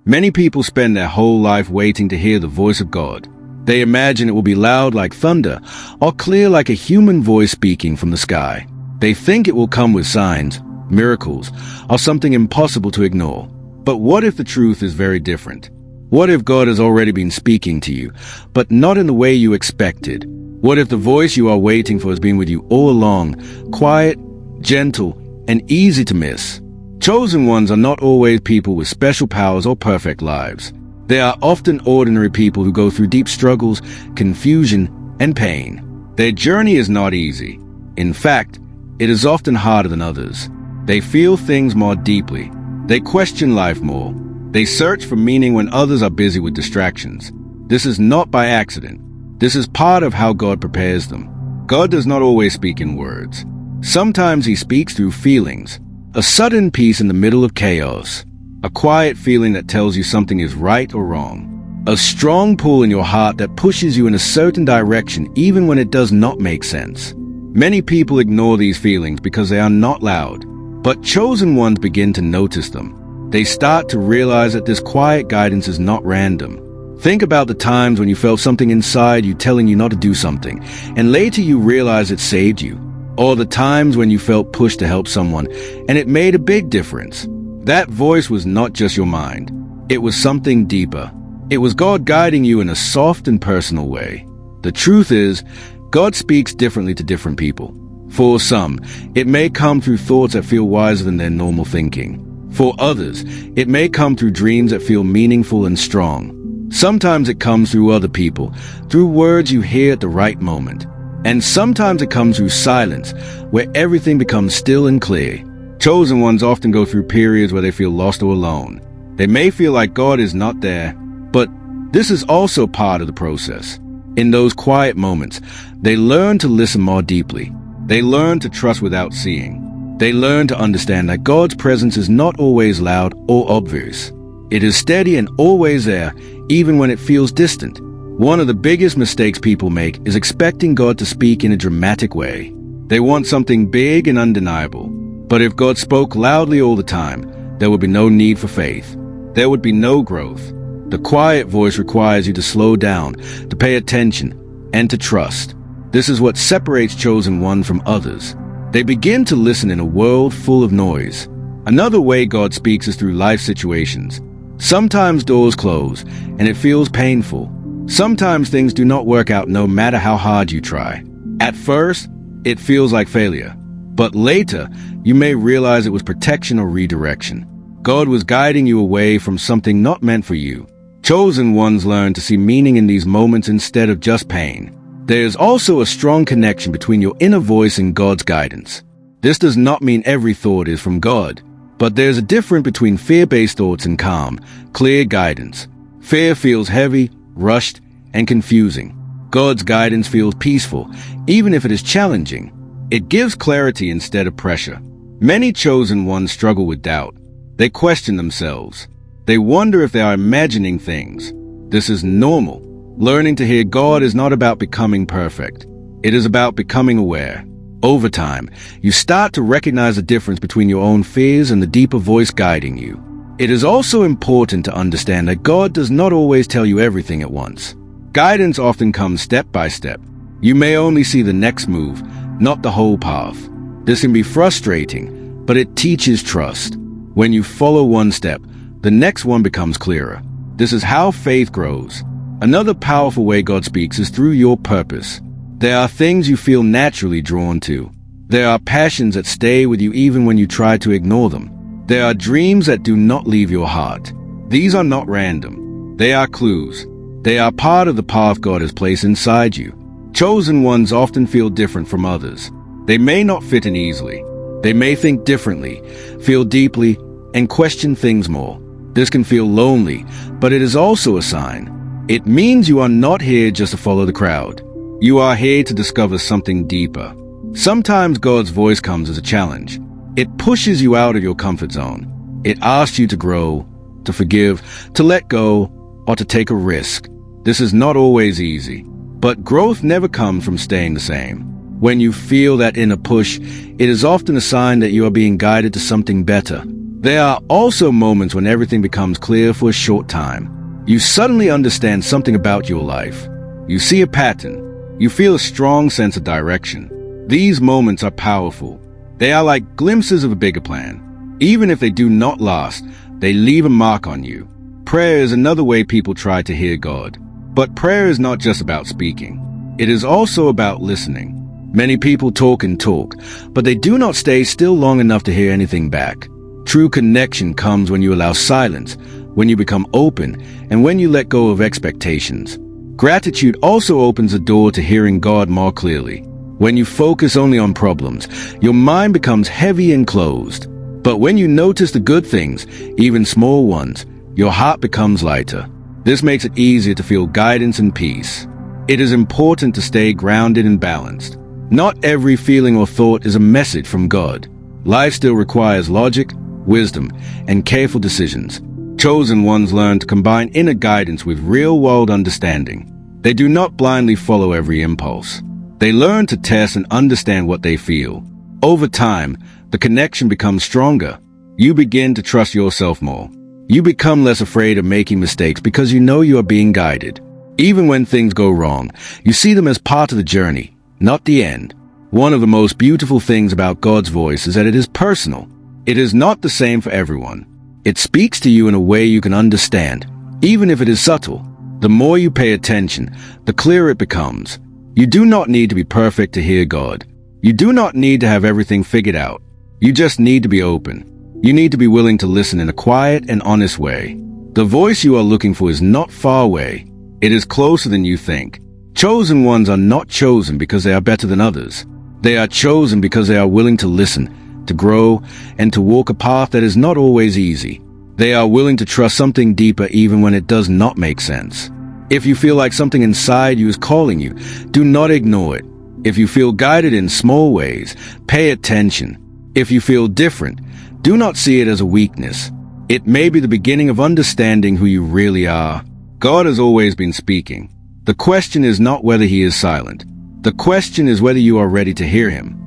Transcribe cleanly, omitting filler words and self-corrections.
Many people spend their whole life waiting to hear the voice of God. They imagine it will be loud like thunder or clear like a human voice speaking from the sky. They think it will come with signs, miracles, or something impossible to ignore. But what if the truth is very different? What if God has already been speaking to you, but not in the way you expected? What if the voice you are waiting for has been with you all along, quiet, gentle, and easy to miss? Chosen ones are not always people with special powers or perfect lives. They are often ordinary people who go through deep struggles, confusion, and pain. Their journey is not easy. In fact, it is often harder than others. They feel things more deeply. They question life more. They search for meaning when others are busy with distractions. This is not by accident. This is part of how God prepares them. God does not always speak in words. Sometimes he speaks through feelings. A sudden peace in the middle of chaos. A quiet feeling that tells you something is right or wrong. A strong pull in your heart that pushes you in a certain direction even when it does not make sense. Many people ignore these feelings because they are not loud. But chosen ones begin to notice them. They start to realize that this quiet guidance is not random. Think about the times when you felt something inside you telling you not to do something, and later you realize it saved you. Or the times when you felt pushed to help someone, and it made a big difference. That voice was not just your mind. It was something deeper. It was God guiding you in a soft and personal way. The truth is, God speaks differently to different people. For some, it may come through thoughts that feel wiser than their normal thinking. For others, it may come through dreams that feel meaningful and strong. Sometimes it comes through other people, through words you hear at the right moment. And sometimes it comes through silence, where everything becomes still and clear. Chosen ones often go through periods where they feel lost or alone. They may feel like God is not there, but this is also part of the process. In those quiet moments, they learn to listen more deeply. They learn to trust without seeing. They learn to understand that God's presence is not always loud or obvious. It is steady and always there, even when it feels distant. One of the biggest mistakes people make is expecting God to speak in a dramatic way. They want something big and undeniable. But if God spoke loudly all the time, there would be no need for faith. There would be no growth. The quiet voice requires you to slow down, to pay attention, and to trust. This is what separates chosen one from others. They begin to listen in a world full of noise. Another way God speaks is through life situations. Sometimes doors close, and it feels painful. Sometimes things do not work out no matter how hard you try. At first, it feels like failure. But later, you may realize it was protection or redirection. God was guiding you away from something not meant for you. Chosen ones learn to see meaning in these moments instead of just pain. There is also a strong connection between your inner voice and God's guidance. This does not mean every thought is from God, but there's a difference between fear-based thoughts and calm, clear guidance. Fear feels heavy, rushed, and confusing. God's guidance feels peaceful, even if it is challenging. It gives clarity instead of pressure. Many chosen ones struggle with doubt. They question themselves. They wonder if they are imagining things. This is normal. Learning to hear God is not about becoming perfect. It is about becoming aware. Over time, you start to recognize the difference between your own fears and the deeper voice guiding you. It is also important to understand that God does not always tell you everything at once. Guidance often comes step by step. You may only see the next move, not the whole path. This can be frustrating, but it teaches trust. When you follow one step, the next one becomes clearer. This is how faith grows. Another powerful way God speaks is through your purpose. There are things you feel naturally drawn to. There are passions that stay with you even when you try to ignore them. There are dreams that do not leave your heart. These are not random. They are clues. They are part of the path God has placed inside you. Chosen ones often feel different from others. They may not fit in easily. They may think differently, feel deeply, and question things more. This can feel lonely, but it is also a sign. It means you are not here just to follow the crowd. You are here to discover something deeper. Sometimes God's voice comes as a challenge. It pushes you out of your comfort zone. It asks you to grow, to forgive, to let go, or to take a risk. This is not always easy, but growth never comes from staying the same. When you feel that inner push, it is often a sign that you are being guided to something better. There are also moments when everything becomes clear for a short time. You suddenly understand something about your life. You see a pattern. You feel a strong sense of direction. These moments are powerful. They are like glimpses of a bigger plan. Even if they do not last, they leave a mark on you. Prayer is another way people try to hear God. But prayer is not just about speaking. It is also about listening. Many people talk and talk, but they do not stay still long enough to hear anything back. True connection comes when you allow silence, when you become open, and when you let go of expectations. Gratitude also opens the door to hearing God more clearly. When you focus only on problems, your mind becomes heavy and closed. But when you notice the good things, even small ones, your heart becomes lighter. This makes it easier to feel guidance and peace. It is important to stay grounded and balanced. Not every feeling or thought is a message from God. Life still requires logic, wisdom, and careful decisions. Chosen ones learn to combine inner guidance with real-world understanding. They do not blindly follow every impulse. They learn to test and understand what they feel. Over time, the connection becomes stronger. You begin to trust yourself more. You become less afraid of making mistakes because you know you are being guided. Even when things go wrong, you see them as part of the journey, not the end. One of the most beautiful things about God's voice is that it is personal. It is not the same for everyone. It speaks to you in a way you can understand, even if it is subtle. The more you pay attention, the clearer it becomes. You do not need to be perfect to hear God. You do not need to have everything figured out. You just need to be open. You need to be willing to listen in a quiet and honest way. The voice you are looking for is not far away. It is closer than you think. Chosen ones are not chosen because they are better than others. They are chosen because they are willing to listen, to grow, and to walk a path that is not always easy. They are willing to trust something deeper even when it does not make sense. If you feel like something inside you is calling you, do not ignore it. If you feel guided in small ways, pay attention. If you feel different, do not see it as a weakness. It may be the beginning of understanding who you really are. God has always been speaking. The question is not whether he is silent. The question is whether you are ready to hear him.